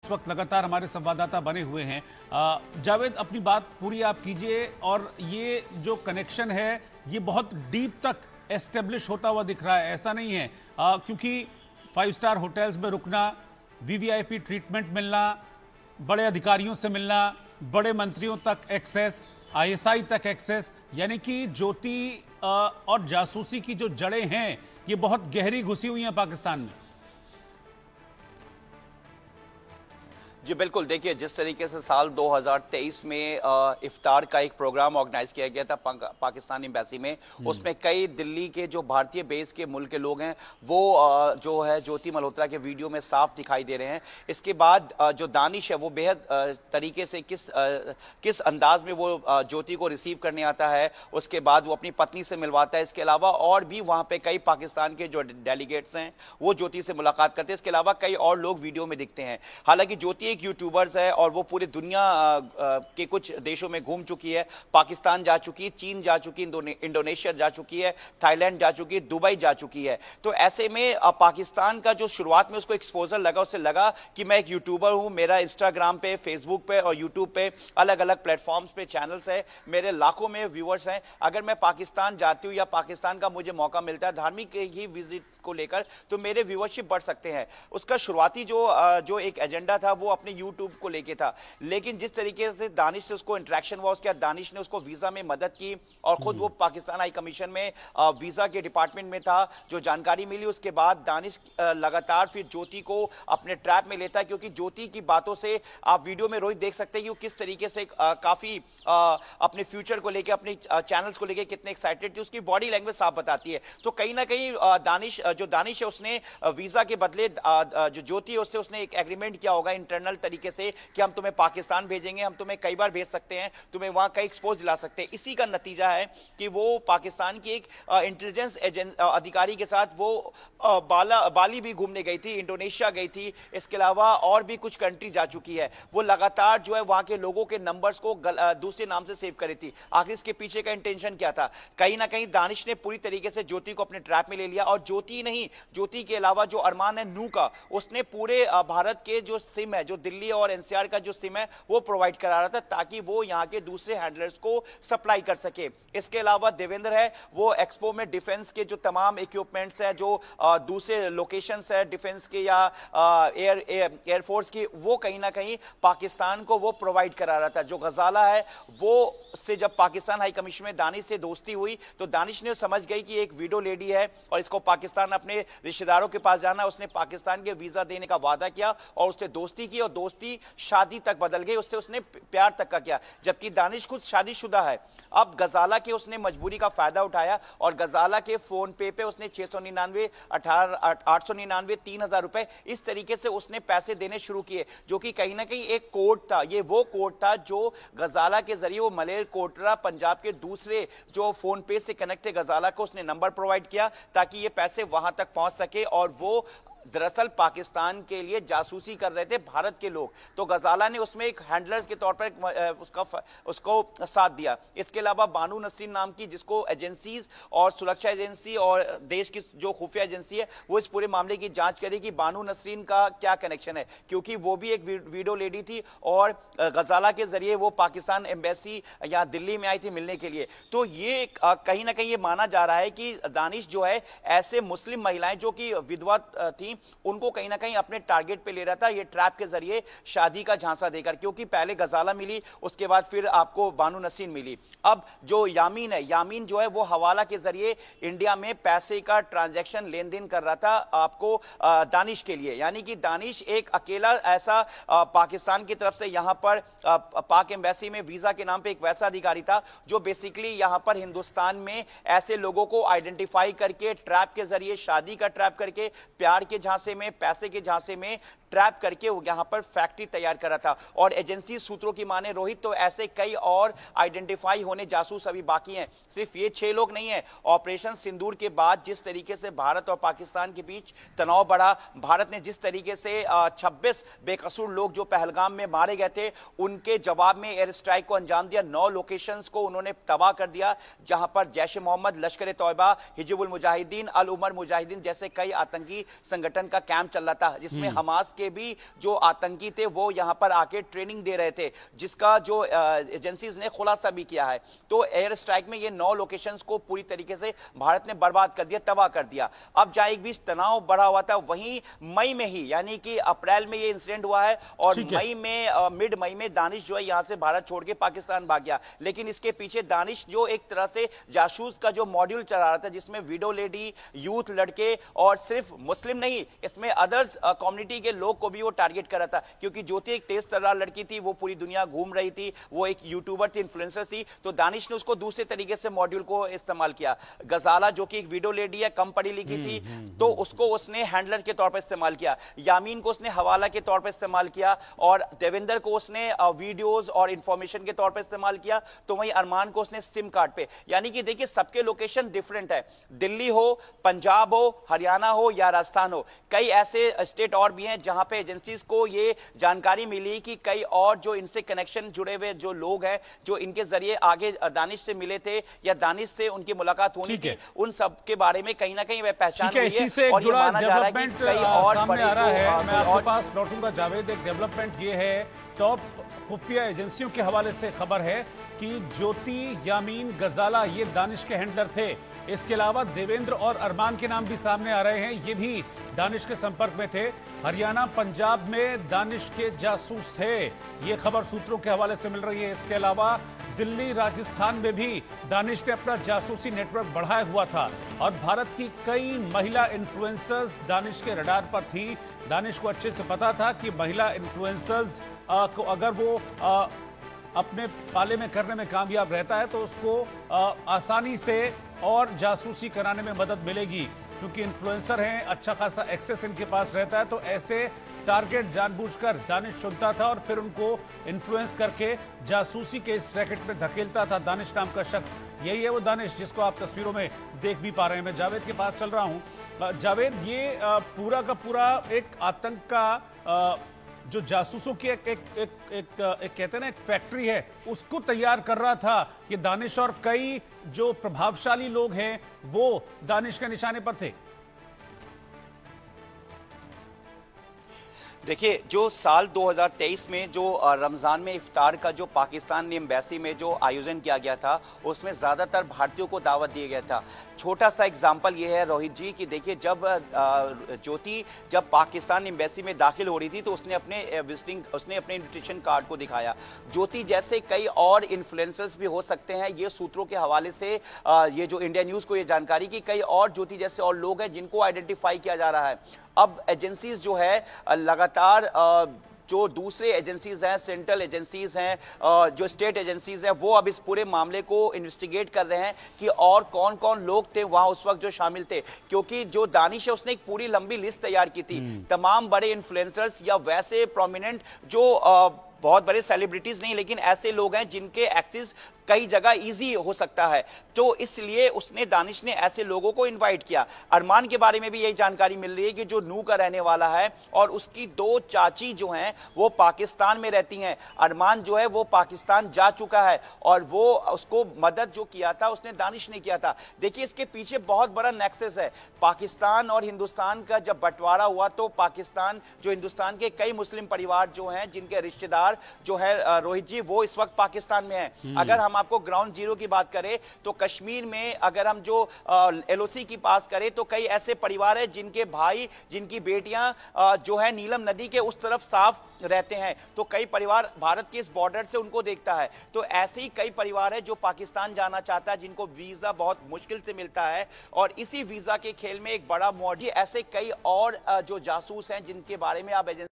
इस वक्त लगातार हमारे संवाददाता बने हुए हैं। जावेद, अपनी बात पूरी आप कीजिए। और ये जो कनेक्शन है ये बहुत डीप तक एस्टेब्लिश होता हुआ दिख रहा है, ऐसा नहीं है? क्योंकि 5 स्टार होटल्स में रुकना, वीवीआईपी ट्रीटमेंट मिलना, बड़े अधिकारियों से मिलना, बड़े मंत्रियों तक एक्सेस, आईएसआई तक एक्सेस, यानी कि ज्योति और जासूसी की जो जड़ें हैं ये बहुत गहरी घुसी हुई हैं पाकिस्तान में। जी बिल्कुल, देखिए जिस तरीके से साल 2023 में इफ्तार का एक प्रोग्राम ऑर्गेनाइज किया गया था पाकिस्तान एम्बेसी में, उसमें कई दिल्ली के जो भारतीय बेस के मुल्क के लोग हैं वो जो है ज्योति मल्होत्रा के वीडियो में साफ दिखाई दे रहे हैं। इसके बाद जो दानिश है वो बेहद तरीके से किस अंदाज में वो ज्योति को रिसीव करने आता है, उसके बाद वो अपनी पत्नी से मिलवाता है। इसके अलावा और भी वहाँ पे कई पाकिस्तान के जो डेलीगेट्स हैं वो ज्योति से मुलाकात करते हैं। इसके अलावा कई और लोग वीडियो में दिखते हैं। हालांकि ज्योति एक यूट्यूबर्स है और वो पूरी दुनिया के कुछ देशों में घूम चुकी है। पाकिस्तान जा चुकी है, चीन जा चुकी, इंडोनेशिया जा चुकी है, थाईलैंड जा चुकी है, दुबई जा चुकी है। तो ऐसे में पाकिस्तान का जो शुरुआत में उसको एक्सपोजर लगा, उससे लगा कि मैं एक यूट्यूबर हूं, मेरा इंस्टाग्राम पे, फेसबुक पे और यूट्यूब पे अलग अलग प्लेटफॉर्म्स पे चैनल्स है, मेरे लाखों में व्यूअर्स हैं। अगर मैं पाकिस्तान जाती हूँ या पाकिस्तान का मुझे मौका मिलता है धार्मिक ही विजिट को लेकर, तो मेरे व्यूअरशिप बढ़ सकते हैं। उसका शुरुआती जो एक एजेंडा था वो अपने यूट्यूब को लेके था। लेकिन जिस तरीके से दानिश से उसको इंटरेक्शन हुआ, उसके बाद दानिश ने उसको वीजा में मदद की और खुद वो पाकिस्तान हाई कमीशन में वीजा के डिपार्टमेंट में था। जो जानकारी मिली उसके बाद दानिश लगातार फिर ज्योति को अपने ट्रैप में लेता है, क्योंकि ज्योति की बातों से आप वीडियो में रोहित देख सकते हैं कि वो किस तरीके से काफी अपने फ्यूचर को लेकर, अपने चैनल्स को लेकर कितने एक्साइटेड थी। उसकी बॉडी लैंग्वेज साफ बताती है। तो कहीं ना कहीं दानिश है उसने वीजा के बदले जो ज्योति है उससे उसने एक एग्रीमेंट किया होगा इंटरनल तरीके से कि हम तुम्हें पाकिस्तान भेजेंगे, हम तुम्हें कई बार भेज सकते हैं, तुम्हें वहां कई एक्सपोज दिला सकते हैं। इसी का नतीजा है कि वो पाकिस्तान की एक इंटेलिजेंस अधिकारी के साथ वो बाली भी घूमने गई थी, इंडोनेशिया गई थी, इसके अलावा और भी कुछ कंट्री जा चुकी है। वो लगातार जो है वहां के लोगों के नंबर्स को दूसरे नाम से सेव करी थी। आखिर इसके पीछे का इंटेंशन क्या था? कहीं ना कहीं दानिश ने पूरी तरीके से ज्योति को अपने ट्रैप में ले लिया। और ज्योति नहीं, ज्योति के अलावा जो अरमान है नू का, उसने पूरे भारत के जो सिम है, जो दिल्ली और एनसीआर का जो सिम है वो प्रोवाइड करा रहा था, ताकि वो यहाँ के दूसरे हैंडलर्स को सप्लाई कर सके। इसके अलावा देवेंद्र है, वो एक्सपो में डिफेंस के जो तमाम इक्विपमेंट्स हैं, जो दूसरे लोकेशंस है डिफेंस के या एयरफोर्स की, वो कहीं ना कहीं पाकिस्तान को वो प्रोवाइड करा रहा था। जो गजाला है वो से जब पाकिस्तान हाई कमीशन में दानिश से दोस्ती हुई तो दानिश ने समझ गई कि एक वीडियो लेडी है और इसको पाकिस्तान अपने रिश्तेदारों के पास जाना। उसने पाकिस्तान के वीजा देने का वादा किया और उससे दोस्ती की, और दोस्ती शादी तक बदल गई, उससे उसने प्यार तक का किया। जबकि दानिश खुद शादीशुदा है। अब गजाला के उसने मजबूरी का फायदा उठाया और गजाला के फोन पे उसने 699, 899, 3000 रुपए इस तरीके से उसने पैसे देने शुरू किए, जो कि कहीं ना कहीं एक कोड था। ये वो कोड था जो गजाला के जरिए वो मलेर कोटरा पंजाब के दूसरे जो फोन पे से कनेक्ट है गजाला को उसने नंबर प्रोवाइड किया ताकि ये पैसे वहां तक पहुंच सके। और वो दरअसल पाकिस्तान के लिए जासूसी कर रहे थे भारत के लोग, तो गजाला ने उसमें एक हैंडलर्स के तौर पर उसको साथ दिया। इसके अलावा बानू नसरीन नाम की, जिसको एजेंसीज और सुरक्षा एजेंसी और देश की जो खुफिया एजेंसी है वो इस पूरे मामले की जांच करेगी बानू नसरीन का क्या कनेक्शन है, क्योंकि वो भी एक वीडियो लेडी थी और गजाला के जरिए वो पाकिस्तान एम्बेसी यहाँ दिल्ली में आई थी मिलने के लिए। तो ये कहीं ना कहीं ये माना जा रहा है कि दानिश जो है ऐसे मुस्लिम महिलाएं जो कि विधवा थी उनको कहीं ना कहीं अपने टारगेट पे ले रहा था, ये ट्रैप के जरिए शादी का झांसा देकर। क्योंकि पहले गजाला मिली, उसके बाद फिर आपको बानू नसीन मिली। अब जो यामीन है, यामीन जो है वो हवाला के जरिए इंडिया में पैसे का ट्रांजैक्शन लेन देन कर रहा था आपको दानिश के लिए। यानी कि दानिश एक अकेला ऐसा पाकिस्तान की तरफ से यहां पर पाक एम्बेसी में वीजा के नाम पे एक वैसा अधिकारी था जो बेसिकली यहां पर हिंदुस्तान में ऐसे लोगों को आइडेंटिफाई करके ट्रैप के जरिए, शादी का ट्रैप करके, प्यार के झांसे में, पैसे के झांसे में ट्रैप करके वो यहां पर फैक्ट्री तैयार कर रहा था। और एजेंसी सूत्रों की माने रोहित, तो ऐसे कई और आइडेंटिफाई होने जासूस अभी बाकी हैं। सिर्फ ये 6 लोग नहीं हैं। ऑपरेशन सिंदूर के बाद जिस तरीके से भारत और पाकिस्तान के बीच तनाव बढ़ा, भारत ने जिस तरीके से 26 बेकसूर लोग जो पहलगाम में मारे गए थे उनके जवाब में एयर स्ट्राइक को अंजाम दिया। 9 लोकेशंस को उन्होंने तबाह कर दिया जहां पर जैश ए मोहम्मद, लश्कर तौयबा, हिजबुल मुजाहिदीन, अल उमर मुजाहिदीन जैसे कई आतंकी संगठन का कैंप चल रहा था, जिसमें हमास के भी जो आतंकी थे वो यहां पर आके ट्रेनिंग दे रहे थे, जिसका जो एजेंसीज ने खुलासा भी किया है। तो एयर स्ट्राइक में ये 9 लोकेशंस को पूरी तरीके से भारत ने बर्बाद कर दिया, तबाह कर दिया। अब जहां एक बीच तनाव बढ़ा हुआ था, वहीं मई में ही, यानी कि अप्रैल में ये इंसिडेंट हुआ है और मई में मिड मई में दानिश जो है यहां से भारत छोड़ के पाकिस्तान भाग गया। लेकिन इसके पीछे दानिश जो एक तरह से जासूस का जो मॉड्यूल चला रहा था, जिसमें विडो लेडी, यूथ लड़के और सिर्फ मुस्लिम नहीं, इसमें अदर्स कम्युनिटी के लोग को भी वो टारगेट कर रहा था, क्योंकि ज्योति एक तेज तर्रार लड़की थी, वो पूरी दुनिया घूम रही थी, वो एक यूट्यूबर थी, इन्फ्लुएंसर थी, तो दानिश ने उसको दूसरे तरीके से मॉड्यूल को इस्तेमाल किया। गजाला जो कि एक विडो लेडी है, कम पढ़ी लिखी थी, तो उसको उसने हैंडलर के तौर पर इस्तेमाल किया। यामीन को उसने हवाला के तौर पर इस्तेमाल किया और देवेंद्र को उसने वीडियोस और इंफॉर्मेशन के तौर पर इस्तेमाल किया। तो वहीं अरमान को उसने सिम कार्ड पे, यानी कि देखिए सबके लोकेशन डिफरेंट है, दिल्ली हो, पंजाब हो, हरियाणा हो या राजस्थान हो, कई ऐसे स्टेट और भी हैं जहां पे एजेंसीज को ये जानकारी मिली कि कई और जो इनसे कनेक्शन जुड़े हुए जो लोग हैं, जो इनके जरिए आगे दानिश से मिले थे या दानिश से उनकी मुलाकात होनी थी, उन सब के बारे में कहीं ना कहीं वह पहचान हुई है। इसी और ये माना जा रहा है कि कई और सामने आ रहा है। मैं आपके पास लौटूंगा जावेद। एक डेवलपमेंट ये है, टॉप खुफिया एजेंसियों के हवाले से खबर है कि ज्योति, यामीन, गजाला ये दानिश के हैंडलर थे। इसके अलावा देवेंद्र और अरमान के नाम भी सामने आ रहे हैं, ये भी दानिश के संपर्क में थे। हरियाणा, पंजाब में दानिश के जासूस थे, ये खबर सूत्रों के हवाले से मिल रही है। इसके अलावा दिल्ली, राजस्थान में भी दानिश ने अपना जासूसी नेटवर्क बढ़ाया हुआ था और भारत की कई महिला इन्फ्लुएंसर्स दानिश के रडार पर थी। दानिश को अच्छे से पता था कि महिला इन्फ्लुएंसर्स को अगर वो अपने पाले में करने में कामयाब रहता है तो उसको आसानी से और जासूसी कराने में मदद मिलेगी, क्योंकि इन्फ्लुएंसर हैं, अच्छा खासा एक्सेस इनके पास रहता है। तो ऐसे टारगेट जानबूझकर दानिश चुनता था और फिर उनको इन्फ्लुएंस करके जासूसी के इस रैकेट में धकेलता था। दानिश नाम का शख्स, यही है वो दानिश जिसको आप तस्वीरों में देख भी पा रहे हैं। मैं जावेद के पास चल रहा हूं। जावेद, ये पूरा का पूरा एक आतंक का जो जासूसों की एक कहते हैं ना एक फैक्ट्री है, उसको तैयार कर रहा था कि दानिश, और कई जो प्रभावशाली लोग हैं वो दानिश के निशाने पर थे। देखिए, जो साल 2023 में जो रमज़ान में इफ्तार का जो पाकिस्तान एम्बेसी में जो आयोजन किया गया था, उसमें ज़्यादातर भारतीयों को दावत दिया गया था। छोटा सा एग्जाम्पल ये है रोहित जी कि देखिए, जब ज्योति जब पाकिस्तान एम्बेसी में दाखिल हो रही थी तो उसने अपने अपने इन्विटेशन कार्ड को दिखाया। ज्योति जैसे कई और इन्फ्लुएंसर्स भी हो सकते हैं, ये सूत्रों के हवाले से ये जो इंडिया न्यूज़ को ये जानकारी कि कई और ज्योति जैसे और लोग हैं जिनको आइडेंटिफाई किया जा रहा है। अब एजेंसीज जो है लगातार जो दूसरे एजेंसीज हैं, सेंट्रल एजेंसीज हैं, जो स्टेट एजेंसीज हैं, वो अब इस पूरे मामले को इन्वेस्टिगेट कर रहे हैं कि और कौन कौन लोग थे वहां उस वक्त जो शामिल थे। क्योंकि जो दानिश है उसने एक पूरी लंबी लिस्ट तैयार की थी, तमाम बड़े इन्फ्लुएंसर्स या वैसे प्रोमिनेंट जो बहुत बड़े सेलिब्रिटीज नहीं, लेकिन ऐसे लोग हैं जिनके एक्सेस कई जगह इजी हो सकता है, तो इसलिए उसने दानिश ने ऐसे लोगों को इनवाइट किया। अरमान के बारे में भी यही जानकारी मिल रही है कि जो नू का रहने वाला है और उसकी 2 चाची जो हैं वो पाकिस्तान में रहती हैं। अरमान जो है वो पाकिस्तान जा चुका है और वो उसको मदद जो किया था उसने दानिश ने किया था। देखिए, इसके पीछे बहुत बड़ा नेक्सस है। पाकिस्तान और हिंदुस्तान का जब बंटवारा हुआ तो पाकिस्तान, जो हिंदुस्तान के कई मुस्लिम परिवार जो हैं जिनके रिश्तेदार जो है रोहित जी, वो इस वक्त पाकिस्तान में हैं। अगर हम आपको ग्राउंड जीरो की बात करें तो कश्मीर में अगर हम जो एलओसी की बात करें तो कई ऐसे परिवार हैं जिनके भाई, जिनकी बेटियां जो है नीलम नदी के उस तरफ साफ रहते हैं, तो कई परिवार भारत के इस बॉर्डर से उनको देखता है। तो ऐसे ही कई परिवार है जो पाकिस्तान जाना चाहता है, जिनको वीजा बहुत मुश्किल से मिलता है और इसी वीजा के खेल में एक बड़ा मॉडल, ऐसे कई और जो जासूस हैं जिनके बारे में आप